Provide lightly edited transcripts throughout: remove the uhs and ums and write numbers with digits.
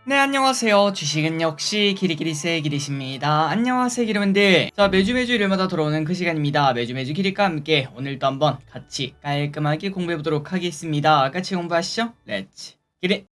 네, 안녕하세요. 주식은 역시 기리기리세 기리십니다. 안녕하세요, 기리분들. 자, 매주 일요일마다 돌아오는 그 시간입니다. 매주 기리과 함께 오늘도 한번 같이 깔끔하게 공부해보도록 하겠습니다. 같이 공부하시죠. 렛츠 기리.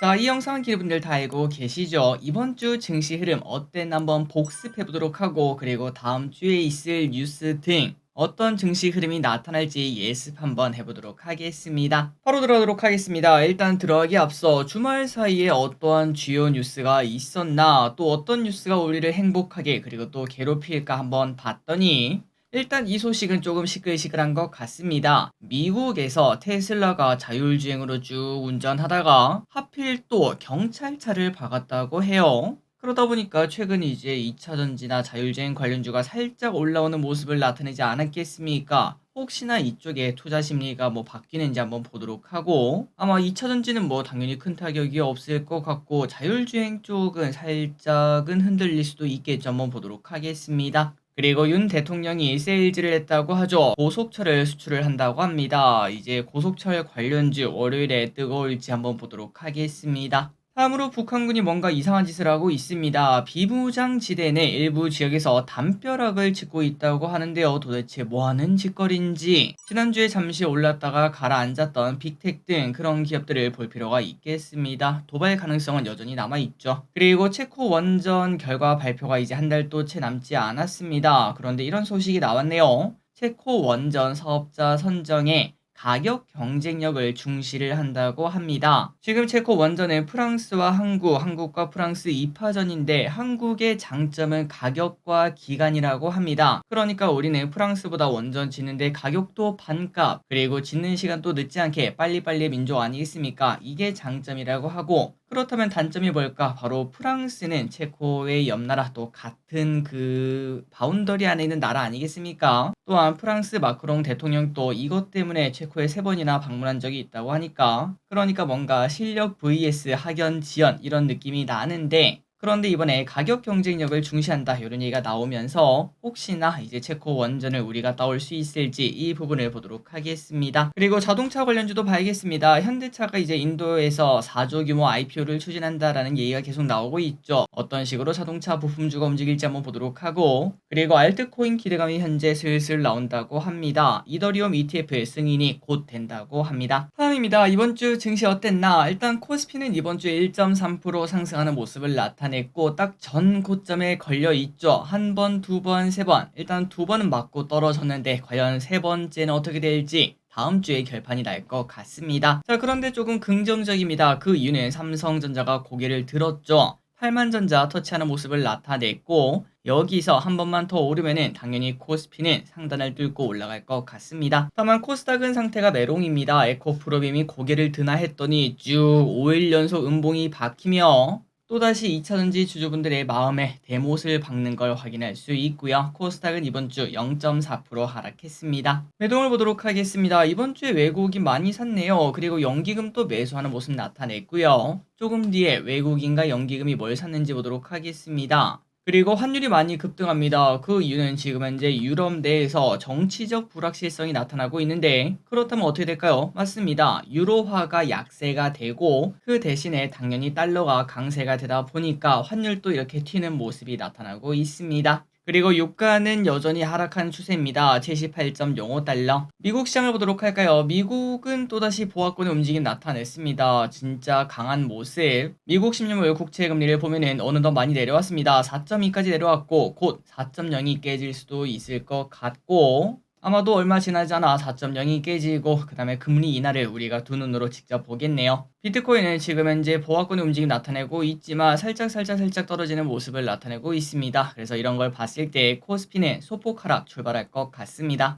자, 이 영상은 기리분들 다 알고 계시죠? 이번 주 증시 흐름 어땠나 한번 복습해보도록 하고, 그리고 다음 주에 있을 뉴스 등 어떤 증시 흐름이 나타날지 예습 한번 해보도록 하겠습니다. 바로 들어가도록 하겠습니다. 일단 들어가기 앞서 주말 사이에 어떠한 주요 뉴스가 있었나, 또 어떤 뉴스가 우리를 행복하게 그리고 또 괴롭힐까 한번 봤더니, 일단 이 소식은 조금 시끌시끌한 것 같습니다. 미국에서 테슬라가 자율주행으로 쭉 운전하다가 하필 또 경찰차를 박았다고 해요. 그러다 보니까 최근 이제 2차 전지나 자율주행 관련주가 살짝 올라오는 모습을 나타내지 않았겠습니까? 혹시나 이쪽에 투자 심리가 바뀌는지 한번 보도록 하고, 아마 2차 전지는 당연히 큰 타격이 없을 것 같고, 자율주행 쪽은 살짝은 흔들릴 수도 있겠죠. 한번 보도록 하겠습니다. 그리고 윤 대통령이 세일즈를 했다고 하죠. 고속철을 수출을 한다고 합니다. 이제 고속철 관련주 월요일에 뜨거울지 한번 보도록 하겠습니다. 다음으로 북한군이 뭔가 이상한 짓을 하고 있습니다. 비무장지대 내 일부 지역에서 담벼락을 짓고 있다고 하는데요. 도대체 뭐하는 짓거리인지, 지난주에 잠시 올랐다가 가라앉았던 빅텍 등 그런 기업들을 볼 필요가 있겠습니다. 도발 가능성은 여전히 남아있죠. 그리고 체코 원전 결과 발표가 이제 한 달도 채 남지 않았습니다. 그런데 이런 소식이 나왔네요. 체코 원전 사업자 선정에 가격 경쟁력을 중시를 한다고 합니다. 지금 체코 원전은 프랑스와 한국과 프랑스 2파전인데, 한국의 장점은 가격과 기간이라고 합니다. 그러니까 우리는 프랑스보다 원전 짓는데 가격도 반값, 그리고 짓는 시간도 늦지 않게 빨리빨리 민족 아니겠습니까? 이게 장점이라고 하고, 그렇다면 단점이 뭘까? 바로 프랑스는 체코의 옆나라, 또 같은 그 바운더리 안에 있는 나라 아니겠습니까? 또한 프랑스 마크롱 대통령도 이것 때문에 체코에 3번이나 방문한 적이 있다고 하니까, 그러니까 뭔가 실력 vs 학연 지연 이런 느낌이 나는데, 그런데 이번에 가격 경쟁력을 중시한다 이런 얘기가 나오면서 혹시나 이제 체코 원전을 우리가 따올 수 있을지 이 부분을 보도록 하겠습니다. 그리고 자동차 관련주도 봐야겠습니다. 현대차가 이제 인도에서 4조 규모 IPO를 추진한다라는 얘기가 계속 나오고 있죠. 어떤 식으로 자동차 부품주가 움직일지 한번 보도록 하고, 그리고 알트코인 기대감이 현재 슬슬 나온다고 합니다. 이더리움 ETF 승인이 곧 된다고 합니다. 다음입니다. 이번 주 증시 어땠나? 일단 코스피는 이번 주에 1.3% 상승하는 모습을 나타냈고, 딱 전 고점에 걸려 있죠. 한 번, 두 번, 세 번. 일단 두 번은 맞고 떨어졌는데 과연 세 번째는 어떻게 될지 다음 주에 결판이 날 것 같습니다. 자, 그런데 조금 긍정적입니다. 그 이유는 삼성전자가 고개를 들었죠. 8만전자 터치하는 모습을 나타냈고, 여기서 한 번만 더 오르면은 당연히 코스피는 상단을 뚫고 올라갈 것 같습니다. 다만 코스닥은 상태가 메롱입니다. 에코프로빔이 고개를 드나 했더니 쭉 5일 연속 음봉이 박히며 또다시 2차전지 주주분들의 마음에 대못을 박는 걸 확인할 수 있고요. 코스닥은 이번 주 0.4% 하락했습니다. 매동을 보도록 하겠습니다. 이번 주에 외국인 많이 샀네요. 그리고 연기금도 매수하는 모습 나타냈고요. 조금 뒤에 외국인과 연기금이 뭘 샀는지 보도록 하겠습니다. 그리고 환율이 많이 급등합니다. 그 이유는 지금 현재 유럽 내에서 정치적 불확실성이 나타나고 있는데, 그렇다면 어떻게 될까요? 맞습니다. 유로화가 약세가 되고, 그 대신에 당연히 달러가 강세가 되다 보니까 환율도 이렇게 튀는 모습이 나타나고 있습니다. 그리고 유가는 여전히 하락한 추세입니다. 78.05달러. 미국 시장을 보도록 할까요? 미국은 또다시 보합권의 움직임 나타냈습니다. 진짜 강한 모습. 미국 10년물 국채 금리를 보면은 어느덧 많이 내려왔습니다. 4.2까지 내려왔고 곧 4.0이 깨질 수도 있을 것 같고, 아마도 얼마 지나지 않아 4.0이 깨지고 그 다음에 금리 인하를 우리가 두 눈으로 직접 보겠네요. 비트코인은 지금 현재 보합권의 움직임 나타내고 있지만 살짝 떨어지는 모습을 나타내고 있습니다. 그래서 이런 걸 봤을 때 코스피는 소폭 하락 출발할 것 같습니다.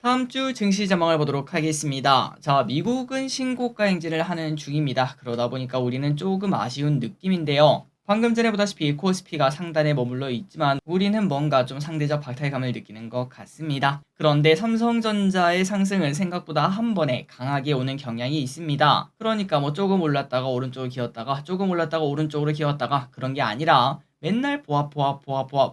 다음 주 증시 전망을 보도록 하겠습니다. 자, 미국은 신고가 행진을 하는 중입니다. 그러다 보니까 우리는 조금 아쉬운 느낌인데요. 방금 전에 보다시피 코스피가 상단에 머물러 있지만 우리는 뭔가 좀 상대적 박탈감을 느끼는 것 같습니다. 그런데 삼성전자의 상승은 생각보다 한 번에 강하게 오는 경향이 있습니다. 그러니까 조금 올랐다가 오른쪽으로 기었다가 조금 올랐다가 오른쪽으로 기었다가 그런 게 아니라 맨날 보합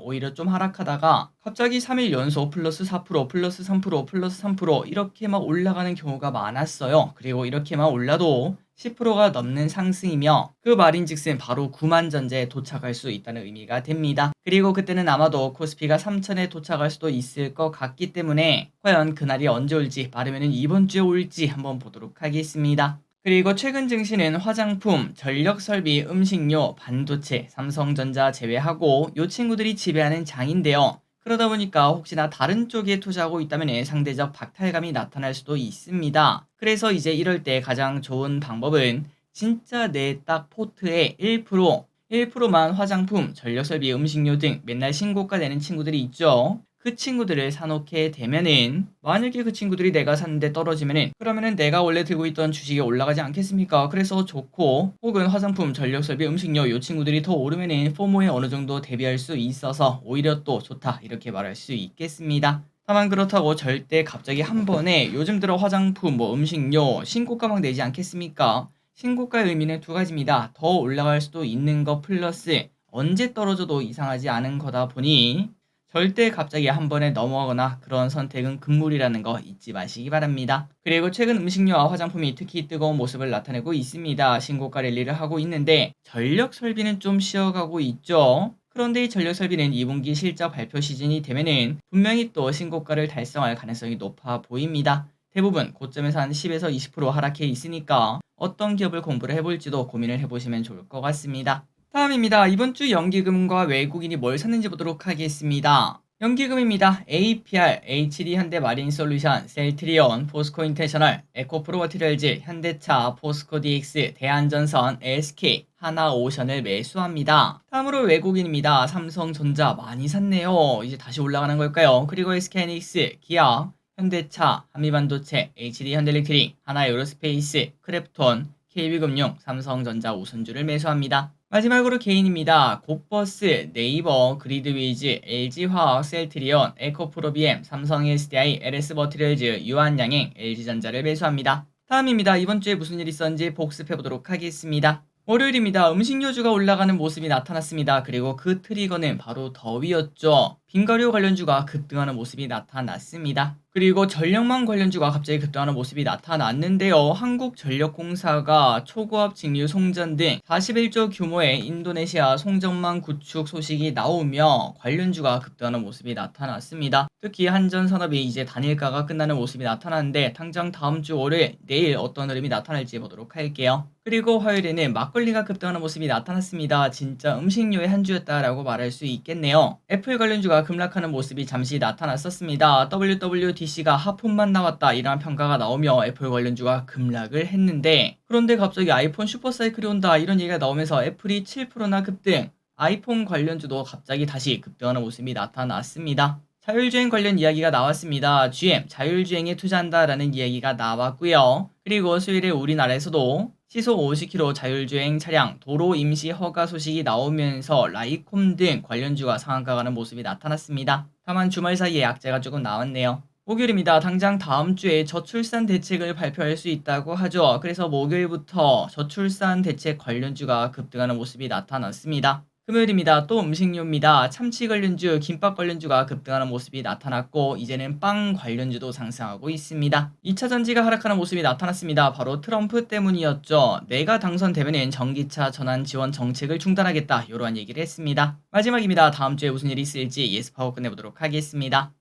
오히려 좀 하락하다가 갑자기 3일 연속 플러스 4% 플러스 3% 플러스 3% 이렇게 막 올라가는 경우가 많았어요. 그리고 이렇게만 올라도 10%가 넘는 상승이며 그 말인즉슨 바로 9만 전제에 도착할 수 있다는 의미가 됩니다. 그리고 그때는 아마도 코스피가 3천에 도착할 수도 있을 것 같기 때문에 과연 그날이 언제 올지 빠르면 이번 주에 올지 한번 보도록 하겠습니다. 그리고 최근 증시는 화장품, 전력설비, 음식료, 반도체, 삼성전자 제외하고 요 친구들이 지배하는 장인데요. 그러다 보니까 혹시나 다른 쪽에 투자하고 있다면 상대적 박탈감이 나타날 수도 있습니다. 그래서 이제 이럴 때 가장 좋은 방법은 진짜 내 딱 포트에 1%만 화장품, 전력설비, 음식료 등 맨날 신고가 내는 친구들이 있죠. 그 친구들을 사놓게 되면은 만약에 그 친구들이 내가 샀는데 떨어지면은 그러면은 내가 원래 들고 있던 주식이 올라가지 않겠습니까? 그래서 좋고 혹은 화장품, 전력설비, 음식료 요 친구들이 더 오르면은 포모에 어느 정도 대비할 수 있어서 오히려 또 좋다 이렇게 말할 수 있겠습니다. 다만 그렇다고 절대 갑자기 한 번에 요즘 들어 화장품, 음식료 신고가 막 내지 않겠습니까? 신고가의 의미는 두 가지입니다. 더 올라갈 수도 있는 것 플러스 언제 떨어져도 이상하지 않은 거다 보니 절대 갑자기 한 번에 넘어가거나 그런 선택은 금물이라는 거 잊지 마시기 바랍니다. 그리고 최근 음식료와 화장품이 특히 뜨거운 모습을 나타내고 있습니다. 신고가 랠리를 하고 있는데 전력 설비는 좀 쉬어가고 있죠. 그런데 이 전력 설비는 2분기 실적 발표 시즌이 되면은 분명히 또 신고가를 달성할 가능성이 높아 보입니다. 대부분 고점에서 한 10에서 20% 하락해 있으니까 어떤 기업을 공부를 해볼지도 고민을 해보시면 좋을 것 같습니다. 다음입니다. 이번 주 연기금과 외국인이 뭘 샀는지 보도록 하겠습니다. 연기금입니다. APR, HD 현대마린솔루션, 셀트리온, 포스코인터내셔널, 에코프로머티리얼즈, 현대차, 포스코DX, 대한전선, SK, 하나오션을 매수합니다. 다음으로 외국인입니다. 삼성전자 많이 샀네요. 이제 다시 올라가는 걸까요? 그리고 SK하이닉스, 기아, 현대차, 한미반도체, HD현대일렉트릭, 하나에어로스페이스, 크랩톤, KB금융, 삼성전자 우선주를 매수합니다. 마지막으로 개인입니다. 곱버스, 네이버, 그리드위즈, LG화학, 셀트리온, 에코프로비엠, 삼성 SDI, LS버티리얼즈, 유한양행, LG전자를 매수합니다. 다음입니다. 이번 주에 무슨 일이 있었는지 복습해보도록 하겠습니다. 월요일입니다. 음식료주가 올라가는 모습이 나타났습니다. 그리고 그 트리거는 바로 더위였죠. 빙가류 관련주가 급등하는 모습이 나타났습니다. 그리고 전력망 관련주가 갑자기 급등하는 모습이 나타났는데요. 한국전력공사가 초고압 직류 송전 등 41조 규모의 인도네시아 송전망 구축 소식이 나오며 관련주가 급등하는 모습이 나타났습니다. 특히 한전산업이 이제 단일가가 끝나는 모습이 나타났는데 당장 다음 주 월요일 내일 어떤 흐름이 나타날지 보도록 할게요. 그리고 화요일에는 막걸리가 급등하는 모습이 나타났습니다. 진짜 음식료의 한 주였다라고 말할 수 있겠네요. 애플 관련주가 급락하는 모습이 잠시 나타났었습니다. WWDC가 하품만 나왔다 이런 평가가 나오며 애플 관련주가 급락을 했는데 그런데 갑자기 아이폰 슈퍼사이클이 온다 이런 얘기가 나오면서 애플이 7%나 급등, 아이폰 관련주도 갑자기 다시 급등하는 모습이 나타났습니다. 자율주행 관련 이야기가 나왔습니다. GM 자율주행에 투자한다라는 이야기가 나왔고요. 그리고 수요일에 우리나라에서도 시속 50km 자율주행 차량 도로 임시 허가 소식이 나오면서 라이콤 등 관련주가 상한가 가는 모습이 나타났습니다. 다만 주말 사이에 약재가 조금 나왔네요. 목요일입니다. 당장 다음 주에 저출산 대책을 발표할 수 있다고 하죠. 그래서 목요일부터 저출산 대책 관련주가 급등하는 모습이 나타났습니다. 금요일입니다. 또 음식료입니다. 참치 관련주, 김밥 관련주가 급등하는 모습이 나타났고 이제는 빵 관련주도 상승하고 있습니다. 2차 전지가 하락하는 모습이 나타났습니다. 바로 트럼프 때문이었죠. 내가 당선되면 전기차 전환 지원 정책을 중단하겠다 이러한 얘기를 했습니다. 마지막입니다. 다음 주에 무슨 일이 있을지 예습하고 끝내보도록 하겠습니다.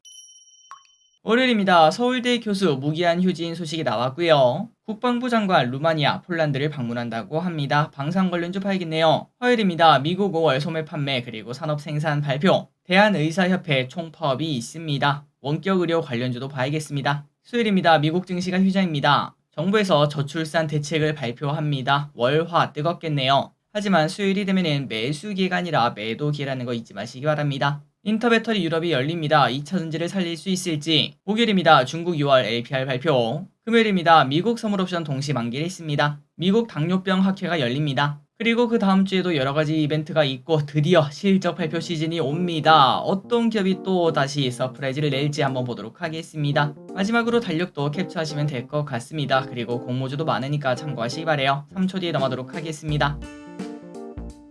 월요일입니다. 서울대 교수 무기한 휴진 소식이 나왔고요. 국방부 장관 루마니아, 폴란드를 방문한다고 합니다. 방산 관련주 봐야겠네요. 화요일입니다. 미국 5월 소매 판매 그리고 산업 생산 발표, 대한의사협회 총파업이 있습니다. 원격 의료 관련주도 봐야겠습니다. 수요일입니다. 미국 증시가 휴장입니다. 정부에서 저출산 대책을 발표합니다. 월화 뜨겁겠네요. 하지만 수요일이 되면은 매수 기회가 아니라 매도 기회라는 거 잊지 마시기 바랍니다. 인터배터리 유럽이 열립니다. 2차 전지를 살릴 수 있을지. 목요일입니다. 중국 6월 LPR 발표. 금요일입니다. 미국 선물옵션 동시 만기를 했습니다. 미국 당뇨병 학회가 열립니다. 그리고 그 다음 주에도 여러 가지 이벤트가 있고 드디어 실적 발표 시즌이 옵니다. 어떤 기업이 또 다시 서프라이즈를 낼지 한번 보도록 하겠습니다. 마지막으로 달력도 캡처하시면 될 것 같습니다. 그리고 공모주도 많으니까 참고하시기 바래요. 3초 뒤에 넘어가도록 하겠습니다.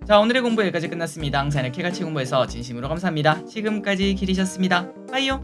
자, 오늘의 공부 여기까지 끝났습니다. 항상 이렇게 같이 공부해서 진심으로 감사합니다. 지금까지 길이셨습니다. 빠이요.